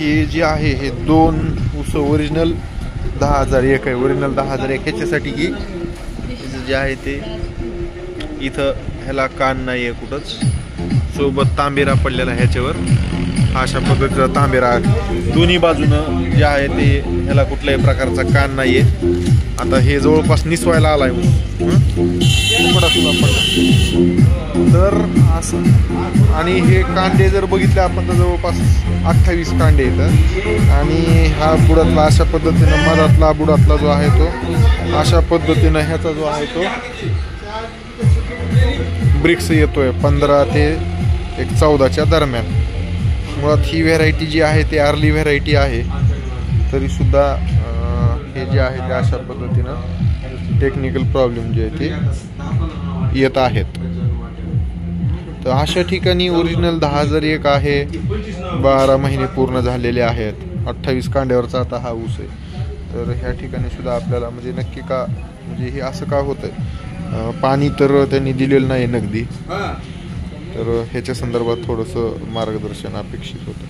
हे जे आहे हे 2 ऊस ओरिजिनल 10,001 आहे. ओरिजिनल 10,001 ह्याच्यासाठी की जे आहे ते इथं ह्याला कान नाही आहे कुठंच. सोबत तांबेरा पडलेला ह्याच्यावर. अशा पद्धतीचा तांबेरा दोन्ही बाजूनं जे आहे ते ह्याला कुठल्याही प्रकारचा कान नाही आहे. आता हे जवळपास निसवायला आलाय तर असं. आणि हे कांडे जर बघितले आपण तर जवळपास 28 कांडे येतात. आणि हा बुडातला अशा पद्धतीनं मधातला बुडातला जो आहे तो अशा पद्धतीनं ह्याचा जो आहे तो ब्रिक्स येतोय 15 ते 14च्या दरम्यान. मुळात ही व्हेरायटी जी आहे ती अर्ली व्हेरायटी आहे. तरीसुद्धा हे जे आहे ते अशा पद्धतीनं टेक्निकल प्रॉब्लेम जे आहे ते येत आहेत. तर अशा ठिकाणी ओरिजिनल 10,001 आहे. 12 महिने पूर्ण झालेले आहेत. 28 कांड्यावरचा आता हा ऊस आहे. तर ह्या ठिकाणी सुद्धा आपल्याला म्हणजे नक्की का म्हणजे हे असं का होतंय. पाणी तर त्यांनी दिलेलं नाही नगदी. तर ह्याच्या संदर्भात थोडंसं मार्गदर्शन अपेक्षित होतं.